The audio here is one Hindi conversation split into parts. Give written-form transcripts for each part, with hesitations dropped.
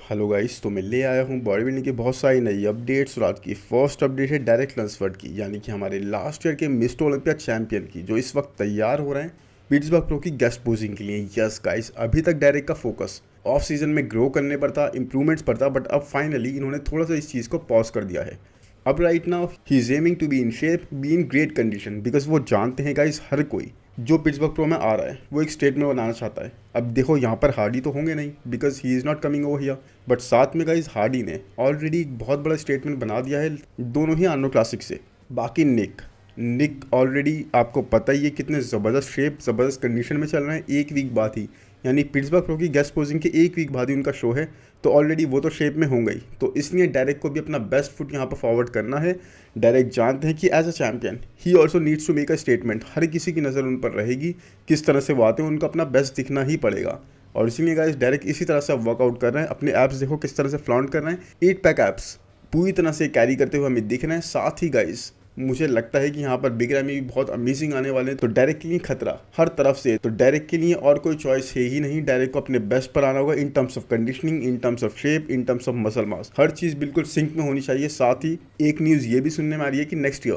हेलो गाइस, तो मैं ले आया हूँ बॉडी बिल्डिंग की बहुत सारी नई अपडेट्स। और आज की फर्स्ट अपडेट है डायरेक्ट लंसफर्ड की, यानी कि हमारे लास्ट ईयर के मिस्टर ओलंपिया चैंपियन की, जो इस वक्त तैयार हो रहे हैं पिट्सबर्ग प्रो की गेस्ट पोजिंग के लिए। यस गाइस, अभी तक डायरेक्ट का फोकस ऑफ सीजन में ग्रो करने पर था, इंप्रूवमेंट्स पर था, बट अब फाइनली इन्होंने थोड़ा सा इस चीज़ को पॉज कर दिया है। अब right now he is aiming to be in shape, be in great condition, because वो जानते हैं गाइस, हर कोई जो पिट्सबर्ग प्रो में आ रहा है वो एक स्टेट में बनाना चाहता है। अब देखो, यहाँ पर हार्डी तो होंगे नहीं because he is not coming over here, but साथ में गाइस हार्डी ने ऑलरेडी एक बहुत बड़ा स्टेटमेंट बना दिया है दोनों ही आर्नो क्लासिक से। बाकी निक ऑलरेडी आपको पता ही है कितने ज़बरदस्त शेप, ज़बरदस्त कंडीशन में चल रहे हैं। एक वीक बाद ही, यानी पिट्सबर्ग प्रो की गेस्ट पोजिंग के एक वीक बाद ही उनका शो है, तो ऑलरेडी वो तो शेप में होंगे ही। तो इसलिए डायरेक्ट को भी अपना बेस्ट फुट यहाँ पर फॉरवर्ड करना है। डायरेक्ट जानते हैं कि as a champion he also needs to make a statement. हर किसी की नज़र उन पर रहेगी, किस तरह से वो आते हैं, उनको अपना बेस्ट दिखना ही पड़ेगा। और इसीलिए गाइस डायरेक्ट इसी तरह से वर्कआउट कर रहे हैं। अपने ऐप्स देखो किस तरह से फ्लॉन्ट कर रहे हैं। 8 पैक ऐप्स पूरी तरह से कैरी करते हुए हमें दिख रहे हैं। साथ ही गाइस मुझे लगता है कि यहाँ पर बिग रैमी भी बहुत अमेजिंग आने वाले हैं। तो डायरेक्ट के लिए खतरा हर तरफ से, तो डायरेक्ट के लिए और कोई चॉइस है ही नहीं। डायरेक्ट को अपने बेस्ट पर आना होगा in terms of conditioning, in terms of shape, in terms of muscle mass. हर चीज़ बिल्कुल सिंक में होनी चाहिए। साथ ही एक न्यूज़ ये भी सुनने में आ रही है कि नेक्स्ट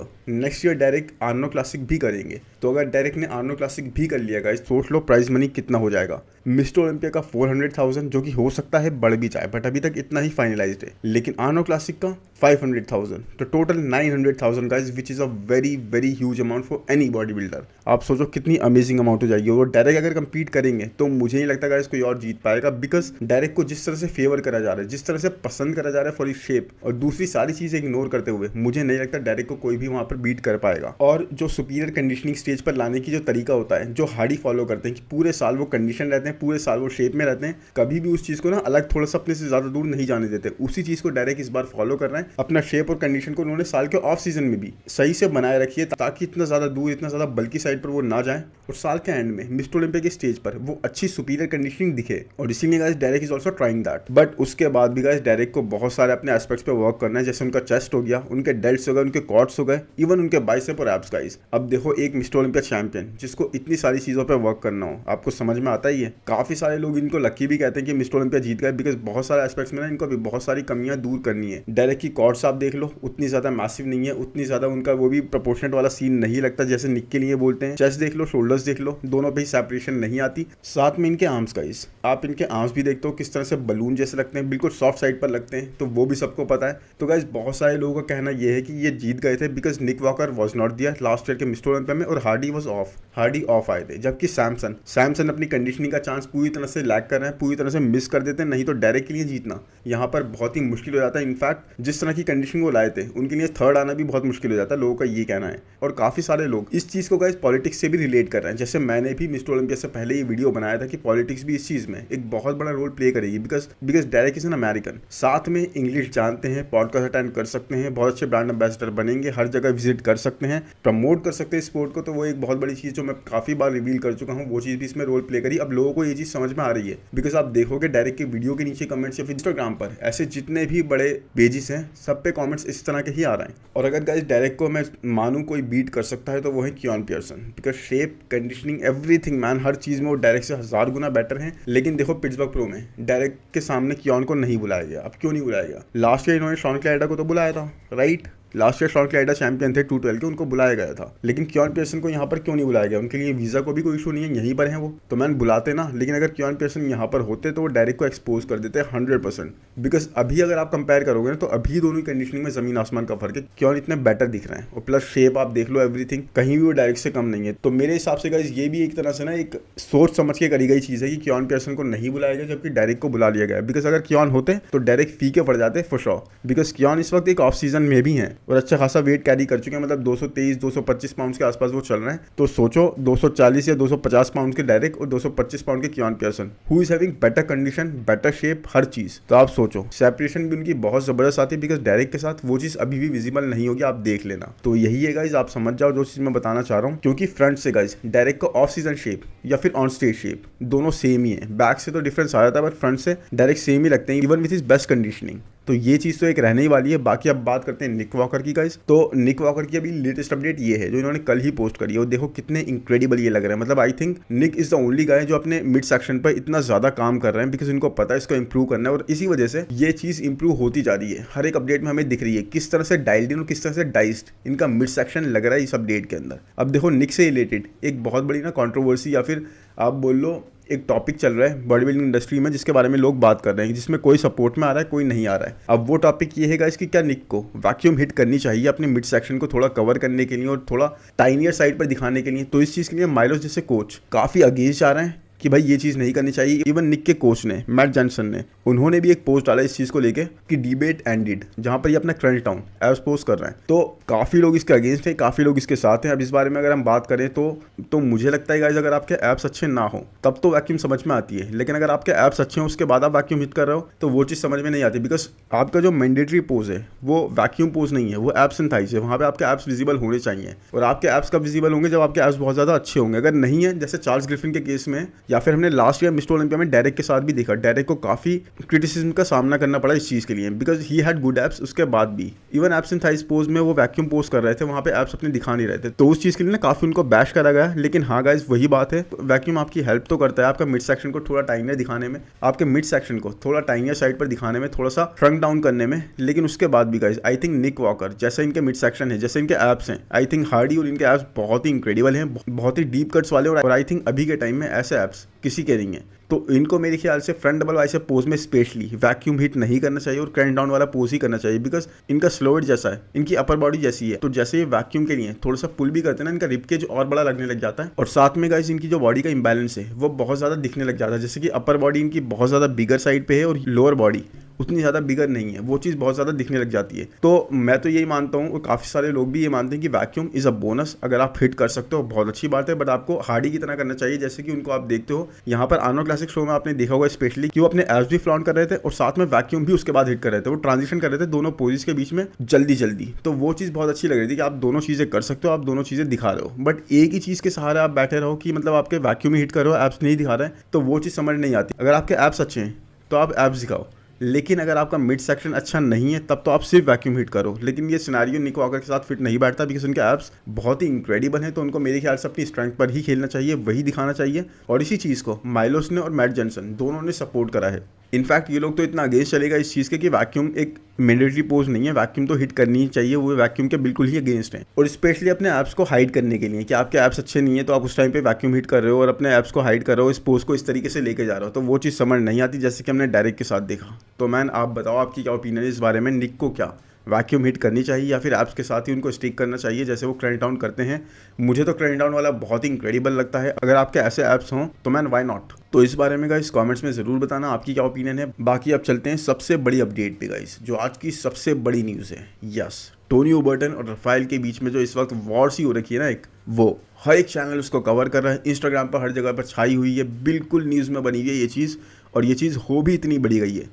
ईयर डायरेक्ट आर्नो क्लासिक भी करेंगे। तो अगर डायरेक्ट ने आर्नो क्लासिक भी कर लिया गाइस, सोच लो प्राइज मनी कितना हो जाएगा। मिस्टर ओलंपिया का 400,000, जो कि हो सकता है बढ़ भी जाए, बट अभी तक इतना ही फाइनलाइज्ड है। लेकिन आर्नो क्लासिक का 500,000, तो total 900,000 guys, which is a very very huge amount for any body builder. आप सोचो कितनी अमेजिंग अमाउंट हो जाएगी। वो डायरेक्ट अगर कंपीट करेंगे तो मुझे नहीं लगता गाइस कोई और जीत पाएगा, बिकॉज डायरेक्ट को जिस तरह से फेवर करा जा रहा है, जिस तरह से पसंद करा जा रहा है फॉर इस शेप और दूसरी सारी चीज़ें इग्नोर करते हुए, मुझे नहीं लगता डायरेक्ट को कोई भी वहाँ पर बीट कर पाएगा। और जो सुपीरियर कंडीशनिंग स्टेज पर लाने की जो तरीका होता है, जो हार्डी फॉलो करते हैं कि पूरे साल वो कंडीशन रहते हैं, पूरे साल वो शेप में रहते हैं, कभी भी उस चीज़ को ना अलग थोड़ा सा अपने से ज़्यादा दूर नहीं जाने देते। उसी चीज़ को डायरेक्ट इस बार फॉलो कर रहे हैं। अपना शेप और कंडीशन को उन्होंने साल के ऑफ सीजन में भी सही से बनाए रखी है, ताकि इतना ज़्यादा दूर, इतना ज़्यादा बल्कि साइड पर वो ना जाए, और साल के एंड में मिस्टर ओलंपिया के स्टेज पर वो अच्छी सुपीरियर कंडीशनिंग दिखे। और इसीलिए guys direct is also trying that. But उसके बाद भी गाइस डायरेक्ट को बहुत सारे अपने एस्पेक्ट्स पे वर्क करना है, जैसे उनका चेस्ट हो गया, उनके डेल्ट्स हो गए, उनके क्वाड्स हो गए, इवन उनके बाइसेप और एब्स गाइस। अब देखो, एक मिस्टर ओलंपिया चैंपियन जिसको इतनी सारी चीज़ों पर वर्क करना हो, आपको समझ में आता ही है। काफ़ी सारे लोग इनको लकी भी कहते हैं कि मिस्टर ओलंपिया जीत गए, बिकॉज बहुत सारे एस्पेक्ट्स में ना इनको भी बहुत सारी कमियां दूर करनी है। डायरेक्ट की क्वाड्स आप देख लो, उतनी ज़्यादा मैसिव नहीं है, उतनी ज़्यादा उनका वो भी प्रोपोर्शनेट वाला सीन नहीं लगता जैसे निक के लिए बोलते हैं। चेस्ट देख लो, शोल्डर्स देख लो, दोनों पे ही सेपरेशन नहीं आती। साथ में इनके आर्म्स गाइस, आप इनके आर्म्स भी देखते हो किस तरह से बलून जैसे लगते हैं, बिल्कुल सॉफ्ट साइड पर लगते हैं, तो वो भी सबको पता है। तो गाइस बहुत सारे लोगों का कहना ये है कि ये जीत गए थे because Nick Walker was not there last year के मिस्टर ओलंपिया में, और Hardy was off. Hardy off आए थे, जबकि सैमसन अपनी कंडीशनिंग का चांस पूरी तरह से लैक कर रहे हैं, पूरी तरह से मिस कर देते हैं। नहीं तो डायरेक्ट के लिए जीतना यहाँ पर बहुत ही मुश्किल हो जाता है। इनफैक्ट जिस तरह की कंडीशनिंग वो लाए थे, उनके लिए थर्ड आना भी बहुत मुश्किल हो जाता है, लोगों का ये कहना है। और काफ़ी सारे लोग इस चीज़ को गाइस पॉलिटिक्स से भी रिलेट कर रहे हैं। जैसे मैंने भी मिस्टर ओलंपिया से पहले ये वीडियो बनाया था कि पॉलिटिक्स भी इस चीज़ में एक बहुत बड़ा रोल प्ले करेगी, because direct is an American. साथ में इंग्लिश जानते हैं, पॉडकास्ट अटेंड कर सकते हैं, बहुत अच्छे ब्रांड एम्बेसडर बनेंगे, हर जगह विजिट कर सकते हैं, प्रमोट कर सकते हैं स्पोर्ट को। तो वो एक बहुत बड़ी चीज़ जो मैं काफ़ी बार रिवील कर चुका हूँ, वो चीज़ भी इसमें रोल प्ले करी। अब लोगों को ये चीज़ समझ में आ रही है, बिकॉज आप देखोगे डायरेक्ट के वीडियो के नीचे कमेंट्स या फिर इंस्टाग्राम पर ऐसे जितने भी बड़े पेजेस हैं, सब पे कमेंट्स इस तरह के ही आ रहे हैं। और अगर गाइस डायरेक्ट को मैं मानूं कोई बीट कर सकता है तो वो है Keone Pearson, because shape, conditioning, everything man, हर चीज़ में वो डायरेक्ट से 1000 गुना बेटर हैं। लेकिन देखो पिट्सबर्ग प्रो में डायरेक्ट के सामने कियान को नहीं बुलाया गया। अब क्यों नहीं बुलाया गया? लास्ट ईयर इन्होंने शॉन क्लाइडा को तो बुलाया था, right? Last year Shaun Clarida champion थे 212 के, उनको बुलाया गया था। लेकिन कियान पियर्सन को यहाँ पर क्यों नहीं बुलाया गया? उनके लिए वीज़ा को भी कोई इशू नहीं है, यहीं पर हैं वो, तो मैंने बुलाते ना। लेकिन अगर कियान पियर्सन यहाँ पर होते तो वो डायरेक्ट को एक्सपोज कर देते 100%। बिकॉज अभी अगर आप कंपेयर करोगे ना, तो अभी दोनों की कंडीशनिंग में ज़मीन आसमान का फर्क है। कियान इतने बेटर दिख रहे हैं, और प्लस शेप आप देख लो, एवरीथिंग कहीं भी वो डायरेक्ट से कम नहीं है। तो मेरे हिसाब से गाइस ये भी एक तरह से ना एक सोच समझ के करी गई चीज़ है कि कियान पियर्सन को नहीं बुलाया गया, जबकि डायरेक्ट को बुला लिया गया। बिकॉज अगर कियान होते तो डायरेक्ट फीके पड़ जाते फॉर श्योर, बिकॉज कियान इस वक्त एक ऑफ सीजन में भी हैं और अच्छा खासा वेट कैरी कर चुके हैं। मतलब 223-225 पाउंड के आसपास वो चल रहे हैं। तो सोचो 240 या 250 पाउंड के डायरेक्ट और 225 पाउंड के Keone Pearson, who is having better condition, better shape, हर चीज। तो आप सोचो सेपरेशन भी उनकी बहुत जबरदस्त आती है, बिकॉज डायरेक्ट के साथ वो चीज अभी भी विजिबल नहीं होगी, आप देख लेना। तो यही है गाइज, आप समझ जाओ जो चीज मैं बताना चाह रहा हूँ। क्योंकि फ्रंट से गाइज डायरेक्ट का ऑफ सीजन शेप या फिर ऑन स्टेज शेप दोनों सेम ही है। बैक से तो डिफरेंस आ जाता है, बट फ्रंट से डायरेक्ट सेम ही लगते हैं, even with is best conditioning. तो ये चीज़ तो एक रहने ही वाली है। बाकी अब बात करते हैं निक वॉकर की गाइस। तो निक वॉकर की अभी लेटेस्ट अपडेट ये है जो इन्होंने कल ही पोस्ट करी है, और देखो कितने इंक्रेडिबल ये लग रहा है। मतलब I think Nick is the only guy जो अपने मिड सेक्शन पर इतना ज़्यादा काम कर रहे हैं, बिकॉज इनको पता है इसको इंप्रूव करना है, और इसी वजह से ये चीज़ इंप्रूव होती जा रही है। हर एक अपडेट में हमें दिख रही है किस तरह से डाइल्ड इन और किस तरह से डाइस्ड इनका मिड सेक्शन लग रहा है इस अपडेट के अंदर। अब देखो निक से रिलेटेड एक बहुत बड़ी ना कंट्रोवर्सी या फिर आप बोल लो एक टॉपिक चल रहा है बॉडी बिल्डिंग इंडस्ट्री में, जिसके बारे में लोग बात कर रहे हैं, जिसमें कोई सपोर्ट में आ रहा है कोई नहीं आ रहा है। अब वो टॉपिक ये है गाइस कि क्या निक को वैक्यूम हिट करनी चाहिए अपने मिड सेक्शन को थोड़ा कवर करने के लिए और थोड़ा टाइनियर साइड पर दिखाने के लिए। तो इस चीज़ के लिए माइलोस जैसे कोच काफ़ी अगेंस्ट आ रहे हैं कि भाई ये चीज़ नहीं करनी चाहिए। इवन निक के कोच ने मैट जॉनसन ने उन्होंने भी एक पोस्ट डाला इस चीज़ को लेके कि डिबेट एंडेड, जहाँ पर ये अपना क्रंच डाउन एज पोस्ट कर रहे हैं। तो काफ़ी लोग इसके अगेंस्ट हैं, काफ़ी लोग इसके साथ हैं। अब इस बारे में अगर हम बात करें तो मुझे लगता है गाइस अगर आपके ऐप्स अच्छे ना हो तब तो वैक्यूम समझ में आती है, लेकिन अगर आपके ऐप्स अच्छे हों उसके बाद आप वैक्यूम हिट कर रहे हो तो वो चीज़ समझ में नहीं आती। बिकॉज आपका जो मैंडेटरी पोज है वो वैक्यूम पोज नहीं है, वो एप्स एंड थाइज है। वहाँ पे आपके ऐप्स विजिबल होने चाहिए, और आपके ऐप्स कब विजिबल होंगे जब आपके ऐप्स बहुत ज़्यादा अच्छे होंगे। अगर नहीं है, जैसे चार्ल्स ग्रिफिन के केस में, या फिर हमने लास्ट मिस्टर ओलंपिया में डेरेक के साथ भी देखा, डेरेक को काफी क्रिटिसिज्म का सामना करना पड़ा इस चीज के लिए, because he had good apps. उसके बाद भी इवन एप्स इन थाइज पोज में वो वैक्यूम पोज कर रहे थे, वहां पे एप्स अपने दिखा नहीं रहे थे। तो उस चीज के लिए ना काफी उनको बैश करा गया। लेकिन हाँ गाइस वही बात है, वैक्यूम आपकी हेल्प तो करता है आपका मिड सेक्शन को थोड़ा टाइनियर दिखाने में, आपके मिड सेक्शन को थोड़ा टाइनियर साइड पर दिखाने में, थोड़ा सा फ्रंट डाउन करने में। लेकिन उसके बाद भी guys I think Nick Walker जैसे इनके मिड सेक्शन है, जैसे इनके एप्स हैं, आई थिंक हार्डी और इनके एप्स बहुत ही इंक्रेडिबल हैं, बहुत ही डीप कट्स वाले, और आई थिंक अभी के टाइम में ऐसे एप्स किसी के नहीं है। तो इनको मेरे ख्याल से फ्रंट डबल वाइसेप पोज में स्पेशली वैक्यूम हिट नहीं करना चाहिए और क्रंच डाउन वाला पोज ही करना चाहिए, बिकॉज इनका स्लोइड जैसा है, इनकी अपर बॉडी जैसी है। तो जैसे ये वैक्यूम के लिए थोड़ा सा पुल भी करते हैं ना, इनका रिब केज और बड़ा लगने लग जाता है, और साथ में गाइस इनकी जो बॉडी का इंबैलेंस है वो बहुत ज़्यादा दिखने लग जाता है। जैसे कि अपर बॉडी इनकी बहुत ज़्यादा बिगर साइड पे है और लोअर बॉडी उतनी ज़्यादा बिगर नहीं है, वो चीज़ बहुत ज़्यादा दिखने लग जाती है। तो मैं तो यही मानता हूँ, और काफ़ी सारे लोग भी ये मानते हैं कि वैक्यूम इज़ अ बोनस। अगर आप हिट कर सकते हो बहुत अच्छी बात है, बट आपको हार्डी की तरह करना चाहिए। जैसे कि उनको आप देखते हो यहाँ पर आर्नोल्ड क्लासिक शो में आपने देखा होगा स्पेशली कि वो अपने एब्स भी फ्लॉन्ट कर रहे थे और साथ में वैक्यूम भी उसके बाद हिट कर रहे थे। वो ट्रांजिशन कर रहे थे दोनों पोजिस के बीच में जल्दी। तो वो चीज़ बहुत अच्छी लग रही थी कि आप दोनों चीज़ें कर सकते हो, आप दोनों चीज़ें दिखा रहे हो। बट एक ही चीज़ के सहारे आप बैठे रहो कि मतलब आपके वैक्यूम ही हिट कर रहे हो, एप्स नहीं दिखा रहे हैं, तो वो चीज़ समझ नहीं आती। अगर आपके एप्स अच्छे हैं तो आप एप्स दिखाओ, लेकिन अगर आपका मिड सेक्शन अच्छा नहीं है तब तो आप सिर्फ वैक्यूम हिट करो। लेकिन ये सिनेरियो निक वॉकर के साथ फिट नहीं बैठता, बिकॉज उनके एप्स बहुत ही इंक्रेडिबल हैं। तो उनको मेरे ख्याल से अपनी स्ट्रेंथ पर ही खेलना चाहिए, वही दिखाना चाहिए। और इसी चीज़ को माइलोस ने और मैट जॉनसन दोनों ने सपोर्ट करा है। इनफैक्ट ये लोग तो इतना अगेंस्ट चलेगा इस चीज़ के कि वैक्यूम एक मैंडेटरी पोज नहीं है, वैक्यूम तो हिट करनी ही चाहिए, वो वैक्यूम के बिल्कुल ही अगेंस्ट हैं। और स्पेशली अपने ऐप्स को हाइड करने के लिए कि आपके ऐप्स अच्छे नहीं है तो आप उस टाइम पे वैक्यूम हिट कर रहे हो और अपने ऐप्स को हाइड कर रहे हो, इस पोज को इस तरीके से लेके जा रहे हो, तो वो चीज़ समझ नहीं आती, जैसे कि हमने डायरेक्ट के साथ देखा। तो मैन आप बताओ आपकी क्या ओपिनियन है इस बारे में, निक को क्या वैक्यूम हिट करनी चाहिए या फिर ऐप्स के साथ ही उनको स्टिक करना चाहिए जैसे वो क्रंच डाउन करते हैं? मुझे तो क्रंच डाउन वाला बहुत ही इंक्रेडिबल लगता है। अगर आपके ऐसे ऐप्स हों तो मैन व्हाई नॉट। तो इस बारे में गाइस कमेंट्स में ज़रूर बताना आपकी क्या ओपिनियन है। बाकी अब चलते हैं सबसे बड़ी अपडेट पे गाइस, जो आज की सबसे बड़ी न्यूज़ है। यस, टोनी ओबर्टन और रफाइल के बीच में जो इस वक्त वॉर सी हो रखी है ना, एक वो हर एक चैनल उसको कवर कर रहा है, इंस्टाग्राम पर हर जगह पर छाई हुई है, बिल्कुल न्यूज़ में बनी हुई है ये चीज़, और ये चीज़ हो भी इतनी बड़ी गई है।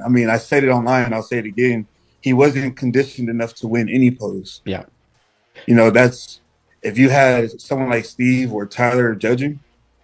I mean, I said it online, I'll say it again. He wasn't conditioned enough to win any pose. Yeah. You know, that's if you had someone like Steve or Tyler judging,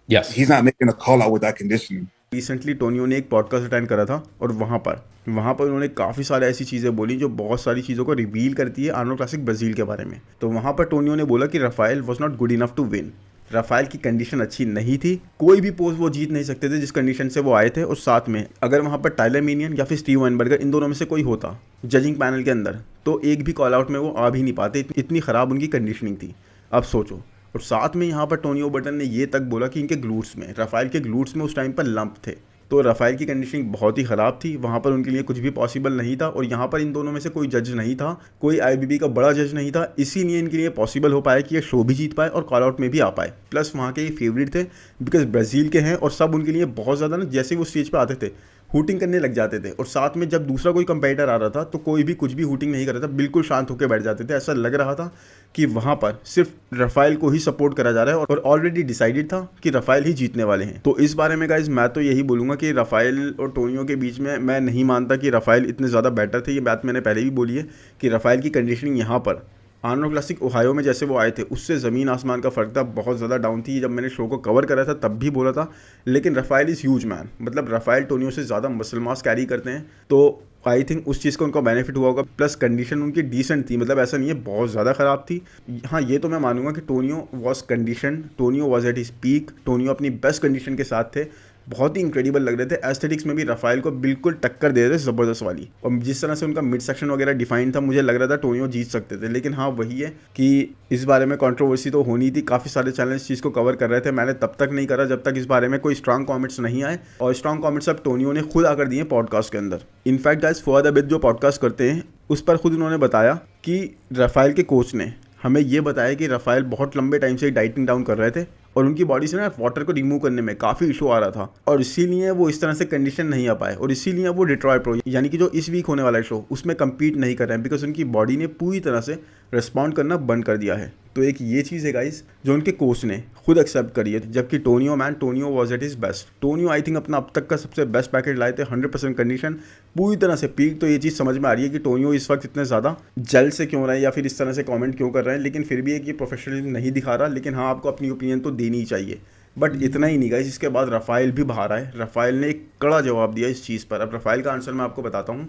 Yes. he's not making a call out with that conditioning. Recently Tonio ने एक पॉडकास्ट अटेंड करा था और वहाँ पर उन्होंने काफ़ी सारे ऐसी चीज़ें बोली जो बहुत सारी चीज़ों को रिवील करती है आर्नोल्ड क्लासिक ब्राज़ील के बारे में। तो वहाँ पर टोनियो ने बोला कि Rafael was not good enough to win. Rafael की कंडीशन अच्छी नहीं थी, कोई भी पोज वो जीत नहीं सकते थे जिस कंडीशन से वो आए थे। और साथ में अगर वहाँ पर टाइलर मेनियन या फिर स्टीव वाइनबर्गर इन दोनों में से कोई होता जजिंग पैनल के अंदर तो एक भी कॉल आउट में वो आ भी नहीं पाते, इतनी ख़राब उनकी कंडीशनिंग थी। अब सोचो। और साथ में यहाँ पर टोनी ओबर्टन ने ये तक बोला कि इनके ग्लूट्स में, रफाइल के ग्लूट्स में उस टाइम पर लंप थे, तो रफाइल की कंडीशनिंग बहुत ही ख़राब थी, वहाँ पर उनके लिए कुछ भी पॉसिबल नहीं था। और यहाँ पर इन दोनों में से कोई जज नहीं था, कोई आईबीबी का बड़ा जज नहीं था, इसीलिए इनके लिए पॉसिबल हो पाया कि ये शो भी जीत पाए और कॉल आउट में भी आ पाए। प्लस वहाँ के ये फेवरेट थे बिकॉज ब्राज़ील के हैं और सब उनके लिए बहुत ज़्यादा ना, जैसे वो स्टेज पर आते थे हूटिंग करने लग जाते थे। और साथ में जब दूसरा कोई कंपेटिटर आ रहा था तो कोई भी कुछ भी हूटिंग नहीं कर रहा था, बिल्कुल शांत होकर बैठ जाते थे। ऐसा लग रहा था कि वहाँ पर सिर्फ रफाइल को ही सपोर्ट करा जा रहा है और ऑलरेडी डिसाइडेड था कि रफाइल ही जीतने वाले हैं। तो इस बारे में गाइज मैं तो यही बोलूँगा कि रफाइल और टोनियो के बीच में मैं नहीं मानता कि रफाइल इतने ज़्यादा बेटर थे। ये बात मैंने पहले भी बोली है कि रफाइल की कंडीशनिंग यहाँ पर आर्नोल्ड क्लासिक ओहायो में जैसे वो आए थे उससे ज़मीन आसमान का फ़र्क था, बहुत ज़्यादा डाउन थी। जब मैंने शो को कवर करा था तब भी बोला था। लेकिन रफाइल इज़ ह्यूज मैन, मतलब रफाइल टोनियो से ज़्यादा मसल मास कैरी करते हैं। तो आई थिंक उस चीज़ का उनको बेनिफिट हुआ होगा। प्लस कंडीशन उनकी डिसेंट थी, मतलब ऐसा नहीं है बहुत ज़्यादा ख़राब थी। हाँ ये तो मैं मानूंगा कि Tonio was condition, Tonio was at his peak, Tonio अपनी बेस्ट कंडीशन के साथ थे, बहुत ही इंक्रेडिबल लग रहे थे। एस्थेटिक्स में भी रफाइल को बिल्कुल टक्कर दे रहे थे ज़बरदस्त वाली, और जिस तरह से उनका मिड सेक्शन वगैरह डिफाइन था मुझे लग रहा था टोनियो जीत सकते थे। लेकिन हाँ वही है कि इस बारे में कंट्रोवर्सी तो होनी थी, काफ़ी सारे चैनल इस चीज़ को कवर कर रहे थे। मैंने तब तक नहीं करा जब तक इस बारे में कोई स्ट्रांग कॉमेंट्स नहीं आए, और स्ट्रांग कॉमेंट्स अब टोनियो ने खुद आकर दिए पॉडकास्ट के अंदर। In fact guys for the bit जो पॉडकास्ट करते हैं उस पर खुद उन्होंने बताया कि रफाइल के कोच ने हमें ये बताया कि रफाइल बहुत लंबे टाइम से डाइटिंग डाउन कर रहे थे और उनकी बॉडी से ना वाटर को रिमूव करने में काफ़ी इशू आ रहा था, और इसीलिए वो इस तरह से कंडीशन नहीं आ पाए, और इसीलिए वो डिट्रॉय प्रो यानी कि जो इस वीक होने वाला शो उसमें कम्पीट नहीं कर रहे हैं, बिकॉज उनकी बॉडी ने पूरी तरह से रिस्पॉन्ड करना बंद कर दिया है। तो एक ये चीज़ है गाइस जो उनके कोच ने खुद एक्सेप्ट करी है। जबकि Tonio was at is best. Tonio I think अपना अब तक का सबसे बेस्ट पैकेज लाए थे, 100% कंडीशन, पूरी तरह से पीक। तो ये चीज़ समझ में आ रही है कि टोनियो इस वक्त इतने ज़्यादा जल से क्यों रहे हैं या फिर इस तरह से कमेंट क्यों कर रहे हैं, लेकिन फिर भी एक ये प्रोफेशनलिज्म नहीं दिखा रहा। लेकिन हाँ आपको अपनी ओपिनियन तो देनी ही चाहिए। बट इतना ही नहीं गाइस, इसके बाद रफाइल भी बाहर आए। रफाइल ने एक कड़ा जवाब दिया इस चीज़ पर। अब रफाइल का आंसर मैं आपको बताता हूँ।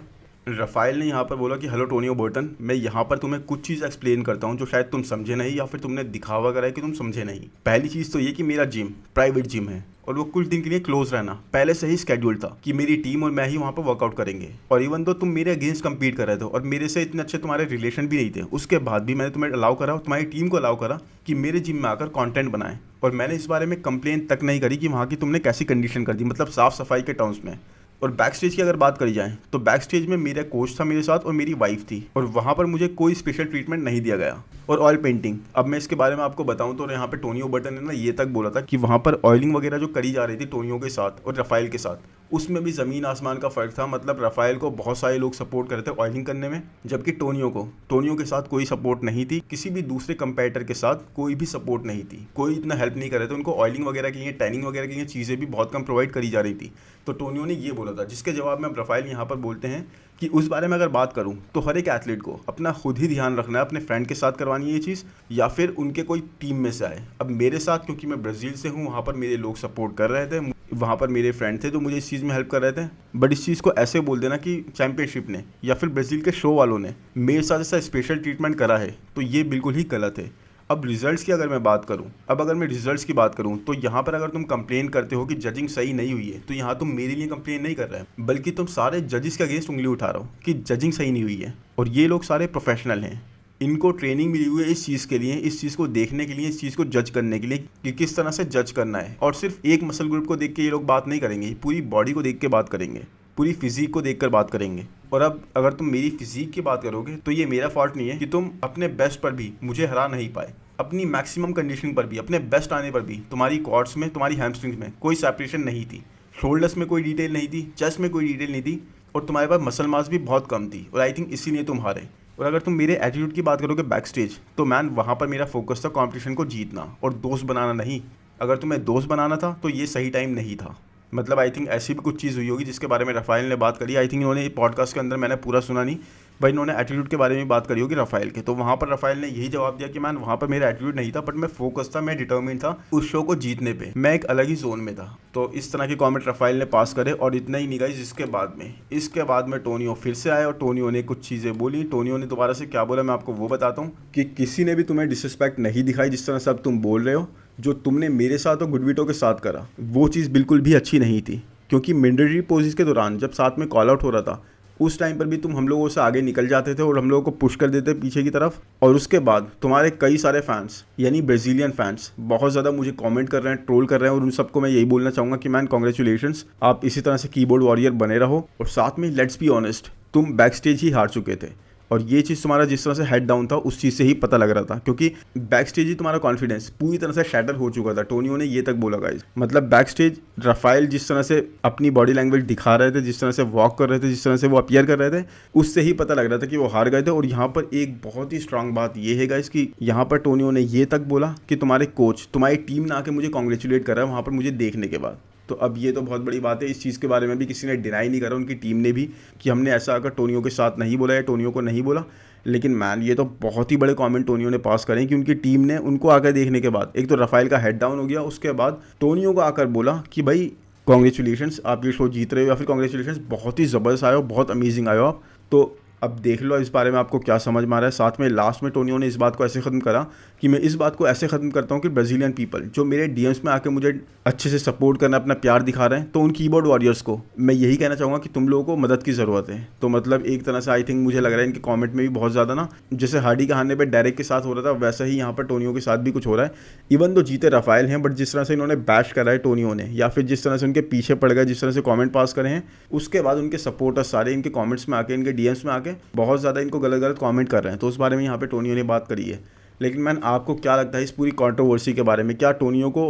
रफाइल ने यहाँ पर बोला कि हेलो टोनियो बर्टन, मैं यहाँ पर तुम्हें कुछ चीज़ एक्सप्लेन करता हूँ जो शायद तुम समझे नहीं या फिर तुमने दिखावा करा है कि तुम समझे नहीं। पहली चीज़ तो ये कि मेरा जिम प्राइवेट जिम है और वो कुछ दिन के लिए क्लोज रहना पहले से ही स्केड्यूल था कि मेरी टीम और मैं ही वहाँ पर वर्कआउट करेंगे। और इवन तो तुम मेरे अगेंस्ट कम्पीट कर रहे थे और मेरे से इतने अच्छे तुम्हारे रिलेशन भी नहीं थे, उसके बाद भी मैंने तुम्हें अलाउ करा और तुम्हारी टीम को अलाउ करा कि मेरे जिम में आकर कंटेंट बनाएं। और मैंने इस बारे में कंप्लेन तक नहीं करी कि वहाँ की तुमने कैसी कंडीशन कर दी, मतलब साफ सफाई के टर्म्स में। और बैक स्टेज की अगर बात करी जाए तो बैक स्टेज में मेरा कोच था मेरे साथ और मेरी वाइफ थी, और वहाँ पर मुझे कोई स्पेशल ट्रीटमेंट नहीं दिया गया। और ऑयल पेंटिंग, अब मैं इसके बारे में आपको बताऊं तो यहाँ पे टोनियो बर्टन ने ना ये तक बोला था कि वहाँ पर ऑयलिंग वगैरह जो करी जा रही थी टोनियो के साथ और रफाइल के साथ, उसमें भी ज़मीन आसमान का फ़र्क था। मतलब रफाइल को बहुत सारे लोग सपोर्ट कर रहे थे ऑयलिंग करने में, जबकि टोनियो के साथ कोई सपोर्ट नहीं थी। किसी भी दूसरे कंपेटिटर के साथ कोई भी सपोर्ट नहीं थी, कोई इतना हेल्प नहीं कर रहे थे उनको। ऑयलिंग वगैरह के लिए, टैनिंग वगैरह के लिए चीज़ें भी बहुत कम प्रोवाइड करी जा रही थी। तो टोनियो ने ये बोला था, जिसके जवाब में अब रफाइल यहाँ पर बोलते हैं कि उस बारे में अगर बात करूं तो हर एक एथलीट को अपना खुद ही ध्यान रखना है, अपने फ्रेंड के साथ करवानी है ये चीज़ या फिर उनके कोई टीम में से आए। अब मेरे साथ, क्योंकि मैं ब्राज़ील से हूं, वहाँ पर मेरे लोग सपोर्ट कर रहे थे, वहाँ पर मेरे फ्रेंड थे जो मुझे इस चीज़ में हेल्प कर रहे थे। बट इस चीज़ को ऐसे बोल देना कि चैंपियनशिप ने या फिर ब्राज़ील के शो वालों ने मेरे साथ ऐसा स्पेशल ट्रीटमेंट करा है, तो ये बिल्कुल ही गलत है। अब रिजल्ट्स की अगर मैं बात करूं, अगर मैं रिजल्ट्स की बात करूं तो यहाँ पर अगर तुम कंप्लेन करते हो कि जजिंग सही नहीं हुई है, तो यहाँ तुम मेरे लिए कंप्लेन नहीं कर रहे हैं, बल्कि तुम सारे जजेस के अगेंस्ट उंगली उठा रहे हो कि जजिंग सही नहीं हुई है। और ये लोग सारे प्रोफेशनल हैं, इनको ट्रेनिंग मिली हुई है इस चीज़ के लिए, इस चीज़ को देखने के लिए, इस चीज़ को जज करने के लिए कि किस तरह से जज करना है। और सिर्फ एक मसल ग्रुप को देख के ये लोग बात नहीं करेंगे, पूरी बॉडी को देख के बात करेंगे, पूरी फिजिक को देखकर बात करेंगे। और अब अगर तुम मेरी फिजिक की बात करोगे तो ये मेरा फॉल्ट नहीं है कि तुम अपने बेस्ट पर भी मुझे हरा नहीं पाए, अपनी मैक्सिमम कंडीशनिंग पर भी, अपने बेस्ट आने पर भी तुम्हारी क्वाड्स में, तुम्हारी हैमस्ट्रिंग्स में कोई सेपरेशन नहीं थी, शोल्डर्स में कोई डिटेल नहीं थी, चेस्ट में कोई डिटेल नहीं थी, और तुम्हारे पास मसल मास भी बहुत कम थी, और आई थिंक इसीलिए तुम हारे। और अगर तुम मेरे एटीट्यूड की बात करोगे बैक स्टेज, तो मैन वहाँ पर मेरा फोकस था कॉम्पिटिशन को जीतना और दोस्त बनाना नहीं। अगर तुम्हें दोस्त बनाना था तो ये सही टाइम नहीं था। मतलब आई थिंक ऐसी भी कुछ चीज़ हुई होगी जिसके बारे में रफाइल ने बात करी। आई थिंक इन्होंने पॉडकास्ट के अंदर, मैंने पूरा सुना नहीं, भाई इन्होंने एटीट्यूड के बारे में बात करी होगी रफाइल के। तो वहाँ पर रफाइल ने यही जवाब दिया कि मैन वहाँ पर मेरा एटीट्यूड नहीं था, बट मैं फोकस था, मैं डिटर्मिन था उस शो को जीतने पे, मैं एक अलग ही जोन में था। तो इस तरह के कमेंट रफाइल ने पास करे। और इतना ही नहीं गाइस, इसके बाद में टोनियो फिर से आए और टोनियो ने कुछ चीज़ें बोली। टोनियो ने दोबारा से क्या बोला मैं आपको वो बताता हूँ कि किसी ने भी तुम्हें डिसरिस्पेक्ट नहीं दिखाई जिस तरह से अब तुम बोल रहे हो। जो तुमने मेरे साथ और गुडविटो के साथ करा वो चीज़ बिल्कुल भी अच्छी नहीं थी, क्योंकि मैंडेटरी पोजेस के दौरान जब साथ में कॉल आउट हो रहा था उस टाइम पर भी तुम हम लोगों से आगे निकल जाते थे और हम लोगों को पुश कर देते पीछे की तरफ। और उसके बाद तुम्हारे कई सारे फैंस, यानी ब्राज़ीलियन फैंस, बहुत ज़्यादा मुझे कमेंट कर रहे हैं, ट्रोल कर रहे हैं, और उन सबको मैं यही बोलना चाहूँगा कि मैन कॉन्ग्रेचुलेशंस, आप इसी तरह से कीबोर्ड वॉरियर बने रहो। और साथ में लेट्स बी ऑनेस्ट, तुम बैक स्टेज ही हार चुके थे, और ये चीज़ तुम्हारा जिस तरह से हेड डाउन था उस चीज़ से ही पता लग रहा था, क्योंकि बैक स्टेज ही तुम्हारा कॉन्फिडेंस पूरी तरह से शैटर हो चुका था। टोनियो ने ये तक बोला गाइस, मतलब बैक स्टेज रफाइल जिस तरह से अपनी बॉडी लैंग्वेज दिखा रहे थे, जिस तरह से वॉक कर रहे थे, जिस तरह से वो अपीयर कर रहे थे, उससे ही पता लग रहा था कि वो हार गए थे। और यहाँ पर एक बहुत ही स्ट्रांग बात ये है गाइस कि यहाँ पर टोनियो ने ये तक बोला कि तुम्हारे कोच, तुम्हारी टीम ना आके मुझे कॉन्ग्रेचुलेट कर रहा है वहाँ पर मुझे देखने के बाद। तो अब ये तो बहुत बड़ी बात है। इस चीज़ के बारे में भी किसी ने डिनाई नहीं करा, उनकी टीम ने भी, कि हमने ऐसा अगर टोनियो के साथ नहीं बोला या टोनियो को नहीं बोला। लेकिन मैन ये तो बहुत ही बड़े कमेंट टोनियो ने पास करें कि उनकी टीम ने उनको आकर देखने के बाद एक तो रफाइल का हेड डाउन हो गया, उसके बाद टोनियो को आकर बोला कि भाई कॉन्ग्रेचुलेशंस, आप ये शो जीत रहे हो, या फिर कॉन्ग्रेचुलेशंस, बहुत ही ज़बरदस्त आए हो, बहुत अमेजिंग आए हो आप। तो अब देख लो इस बारे में आपको क्या समझ में आ रहा है। साथ में लास्ट में टोनियो ने इस बात को ऐसे ख़त्म करा कि मैं इस बात को ऐसे ख़त्म करता हूँ कि ब्राज़ीलियन पीपल जो मेरे डीएम्स में आके मुझे अच्छे से सपोर्ट करना, अपना प्यार दिखा रहे हैं, तो उन कीबोर्ड वॉरियर्स को मैं यही कहना चाहूँगा कि तुम लोगों को मदद की ज़रूरत है। तो मतलब एक तरह से आई थिंक मुझे लग रहा है इनके कॉमेंट में भी बहुत ज़्यादा ना, जैसे हार्डी के हारने पर डायरेक्ट के साथ हो रहा था, वैसा ही यहाँ पर टोनियो के साथ भी कुछ हो रहा है। इवन तो जीते राफेल हैं, बट जिस तरह से इन्होंने बैश करा है टोनियो ने, या फिर जिस तरह से उनके पीछे पड़ गए, जिस तरह से कॉमेंट पास करे हैं, उसके बाद उनके सपोर्टर्स सारे इनके कॉमेंट्स में आके, इनके डीएम्स में आके बहुत ज़्यादा इनको गलत गलत कमेंट कर रहे हैं। तो उस बारे में यहाँ पे टोनियो ने बात करी है। लेकिन मैन, आपको क्या लगता है इस पूरी कंट्रोवर्सी के बारे में? क्या टोनियो को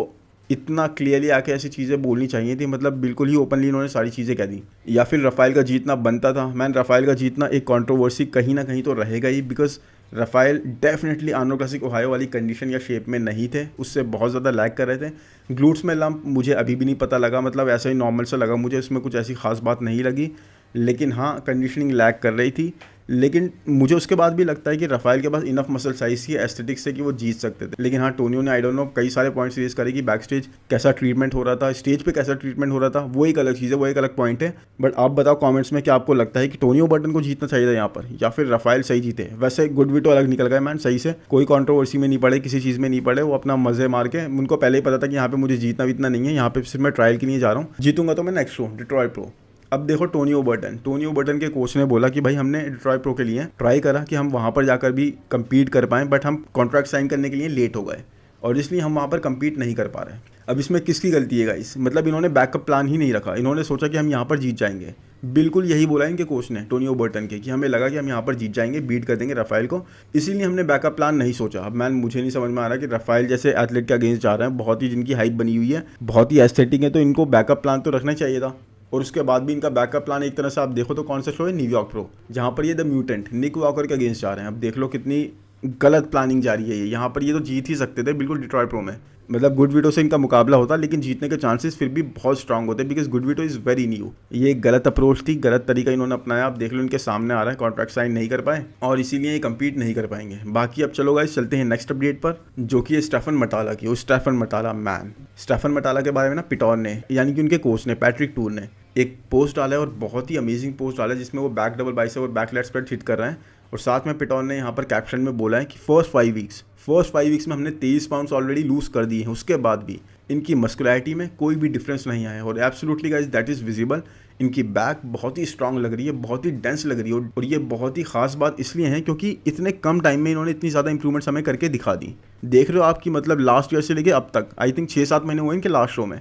इतना क्लियरली आके ऐसी चीज़ें बोलनी चाहिए थी? मतलब बिल्कुल ही ओपनली इन्होंने सारी चीज़ें कह दी, या फिर राफेल का जीतना बनता था? मैन, राफेल का जीतना एक कंट्रोवर्सी कहीं ना कहीं तो रहेगा ही, because Rafael definitely Arnold Classic Ohio वाली कंडीशन या शेप में नहीं थे, उससे बहुत ज़्यादा लैग कर रहे थे। ग्लूट्स में लंप मुझे अभी भी नहीं पता लगा, मतलब ऐसा ही नॉर्मल सा लगा मुझे, इसमें कुछ ऐसी खास बात नहीं लगी। लेकिन हाँ, कंडीशनिंग लैग कर रही थी। लेकिन मुझे उसके बाद भी लगता है कि राफेल के पास इनफ मसल साइज की एस्थेटिक्स से कि वो जीत सकते थे। लेकिन हाँ, टोनियो ने आई डोंट नो कई सारे पॉइंट्स रेज करे कि बैक स्टेज कैसा ट्रीटमेंट हो रहा था, स्टेज पे कैसा ट्रीटमेंट हो रहा था, वो एक अलग चीज़ है, वो एक अलग पॉइंट है। बट आप बताओ कमेंट्स में, क्या आपको लगता है कि टोनियो बर्टन को जीतना चाहिए था यहाँ पर, या फिर राफेल सही जीते? वैसे गुड विटो अलग निकल गए मैन, सही से कोई कंट्रोवर्सी में नहीं पड़े, किसी चीज़ में नहीं पड़े, वो अपना मज़े मार के, उनको पहले ही पता था कि यहाँ पे मुझे जीतना वितना नहीं है, यहाँ पे सिर्फ मैं ट्रायल के लिए जा रहा हूँ, जीतूंगा तो मैं नेक्स्ट शो डिट्रॉयट प्रो। अब देखो टोनियो बर्टन के कोच ने बोला कि भाई हमने डिट्रॉयट प्रो के लिए ट्राई करा कि हम वहाँ पर जाकर भी कम्पीट कर पाएँ, बट हम कॉन्ट्रैक्ट साइन करने के लिए लेट हो गए और इसलिए हम वहाँ पर कम्पीट नहीं कर पा रहे। अब इसमें किसकी गलती है गाइस? मतलब इन्होंने बैकअप प्लान ही नहीं रखा, इन्होंने सोचा कि हम यहाँ पर जीत जाएंगे। बिल्कुल यही बोला इनके कोच ने टोनियो बर्टन के, कि हमें लगा कि हम यहाँ पर जीत जाएंगे, बीट कर देंगे राफेल को, इसीलिए हमने बैकअप प्लान नहीं सोचा। अब मैन, मुझे नहीं समझ में आ रहा कि राफेल जैसे एथलीट के अगेंस्ट जा रहे हैं, बहुत ही जिनकी हाइप बनी हुई है, बहुत ही एस्थेटिक है, तो इनको बैकअप प्लान तो रखना चाहिए था। और उसके बाद भी इनका बैकअप प्लान एक तरह से आप देखो तो कौन सा शो है, न्यूयॉर्क प्रो, जहाँ पर ये द म्यूटेंट निक वॉकर के अगेंस्ट जा रहे हैं। अब देख लो कितनी गलत प्लानिंग जा रही है ये। यहाँ पर ये तो जीत ही सकते थे बिल्कुल डिट्रॉयट प्रो में, मतलब गुड विटो से इनका मुकाबला होता, लेकिन जीतने के चांसेस फिर भी बहुत स्ट्रांग होते, because good Vito is very new. ये एक गलत अप्रोच थी, गलत तरीका इन्होंने अपनाया। आप देख लो इनके सामने आ रहा है, कॉन्ट्रैक्ट साइन नहीं कर पाए और इसीलिए ये कम्पीट नहीं कर पाएंगे। बाकी अब चलो गाइस, चलते हैं नेक्स्ट अपडेट पर, जो कि है स्टेफन मटाला की। वो स्टेफन मटाला मैन, स्टेफन मटाला के बारे में ना पिटॉन ने, यानी कि उनके कोच ने, पैट्रिक टूर ने एक पोस्ट डाला है, और बहुत ही अमेजिंग पोस्ट डाला है, जिसमें वो बैक डबल बाइसेप और बैक लेट स्प्रेड हिट कर रहे हैं। और साथ में पिटॉन ने यहाँ पर कैप्शन में बोला है कि फर्स्ट 5 वीक्स में हमने 23 पाउंड्स ऑलरेडी लूज़ कर दिए हैं, उसके बाद भी इनकी मस्कुलैरिटी में कोई भी डिफरेंस नहीं आया। और absolutely guys that is visible. इनकी बैक बहुत ही स्ट्रांग लग रही है, बहुत ही डेंस लग रही है, और ये बहुत ही खास बात इसलिए है क्योंकि इतने कम टाइम में इन्होंने इतनी ज़्यादा इंप्रूवमेंट्स हमें करके दिखा दी। देख रहे हो आपकी, मतलब लास्ट ईयर से लेके अब तक आई थिंक 6-7 महीने हुए इनके लास्ट शो में,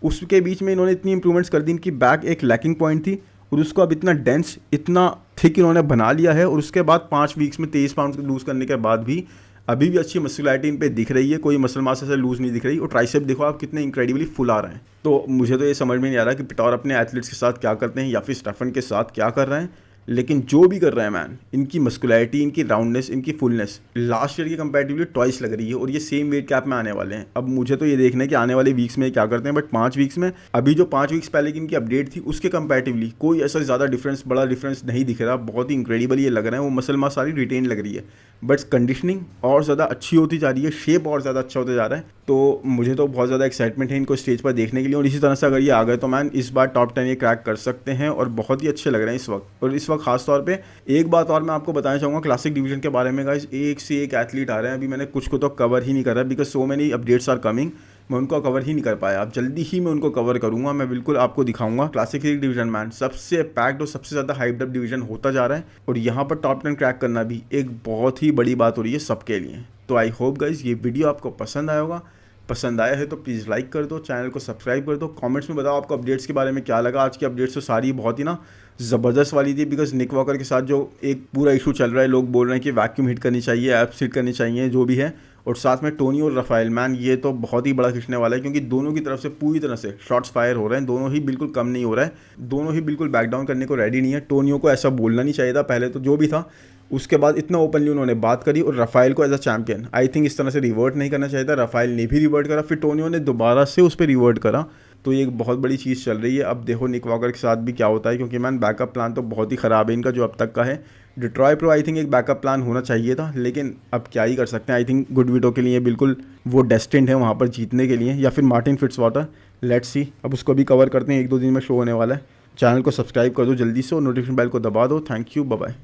उसके बीच में इन्होंने इतनी इंप्रूवमेंट्स कर दी। इनकी बैक एक लैकिंग पॉइंट थी, और उसको अब इतना डेंस, इतना थिक इन्होंने बना लिया है। और उसके बाद 5 वीक्स में 23 पाउंड लूज़ करने के बाद भी अभी भी अच्छी मस्कुलैरिटी इन पे दिख रही है, कोई मसल मास ऐसे लूज़ नहीं दिख रही। और ट्राइसेप देखो आप कितने इंक्रेडिबली फुल आ रहे हैं। तो मुझे तो ये समझ में नहीं आ रहा कि पिटॉर अपने एथलीट्स के साथ क्या करते हैं, या फिर स्टेफन के साथ क्या कर रहे हैं। लेकिन जो भी कर रहे हैं मैन, इनकी मस्कुलैरिटी, इनकी राउंडनेस, इनकी फुलनेस लास्ट ईयर की कंपैरेटिवली ट्वाइस लग रही है, और ये सेम वेट कैप में आने वाले हैं। अब मुझे तो ये देखना है कि आने वाले वीक्स में क्या करते हैं, बट 5 वीक्स में, अभी जो 5 वीक्स पहले की इनकी अपडेट थी उसके कंपैरेटिवली कोई ऐसा ज़्यादा डिफरेंस, बड़ा डिफरेंस नहीं दिख रहा। बहुत ही इंक्रेडिबल ये लग रहा है, वो मसल मास सारी रिटेन लग रही है, बट कंडीशनिंग और ज़्यादा अच्छी होती जा रही है, शेप और ज़्यादा अच्छा होता जा रहा है। तो मुझे तो बहुत ज़्यादा एक्साइटमेंट है इनको स्टेज पर देखने के लिए। और इसी तरह से अगर ये आ गए तो मैन, इस बार टॉप 10 ये क्रैक कर सकते हैं, और बहुत ही अच्छे लग रहे हैं इस वक्त। और इस वक्त खास तौर पे एक बात और मैं आपको बताना चाहूँगा क्लासिक डिवीजन के बारे में गाइस, एक से एक एथलीट आ रहे हैं। अभी मैंने कुछ को तो कवर ही नहीं करा, because so many updates are coming, मैं उनको कवर ही नहीं कर पाया। अब जल्दी ही मैं उनको कवर करूँगा, मैं बिल्कुल आपको दिखाऊंगा। क्लासिक डिवीजन मैन सबसे पैक्ड और सबसे ज़्यादा हाइप्ड अप डिवीजन होता जा रहा है, और यहाँ पर टॉप 10 क्रैक करना भी एक बहुत ही बड़ी बात हो रही है सबके लिए। तो आई होप गाइज ये वीडियो आपको पसंद आया होगा। पसंद आया है तो प्लीज़ लाइक कर दो, चैनल को सब्सक्राइब कर दो, कमेंट्स में बताओ आपको अपडेट्स के बारे में क्या लगा। आज की अपडेट्स तो सारी बहुत ही ना ज़बरदस्त वाली थी, बिकॉज निक वॉकर के साथ जो एक पूरा इशू चल रहा है, लोग बोल रहे हैं कि वैक्यूम हिट करनी चाहिए, एप्स हिट करनी चाहिए, जो भी है। और साथ में टोनी और राफेल मैन, ये तो बहुत ही बड़ा खींचने वाला है, क्योंकि दोनों की तरफ से पूरी तरह से शॉट्स फायर हो रहे हैं, दोनों ही बिल्कुल कम नहीं हो रहा है, दोनों ही बिल्कुल बैक डाउन करने को रेडी नहीं है। टोनियो को ऐसा बोलना नहीं चाहिए था पहले तो, जो भी था, उसके बाद इतना ओपनली उन्होंने बात करी। और राफेल को as a champion I think इस तरह से रिवर्ट नहीं करना चाहिए था। राफेल ने भी रिवर्ट करा, फिर टोनियो ने दोबारा से उस पर रिवर्ट करा, तो ये एक बहुत बड़ी चीज़ चल रही है। अब देखो निक वॉकर के साथ भी क्या होता है, क्योंकि मैन बैकअप प्लान तो बहुत ही ख़राब है इनका जो अब तक का है। डिट्रॉयट प्रो आई थिंक एक बैकअप प्लान होना चाहिए था, लेकिन अब क्या ही कर सकते हैं। आई थिंक गुड विटो के लिए बिल्कुल वो डेस्टिन्ड है वहाँ पर जीतने के लिए, या फिर मार्टिन फिट्जवाटर, लेट्स सी, अब उसको भी कवर करते हैं, 1-2 दिन में शो होने वाला है। चैनल को सब्सक्राइब कर दो जल्दी से और नोटिफिकेशन बेल को दबा दो। Thank you, bye bye.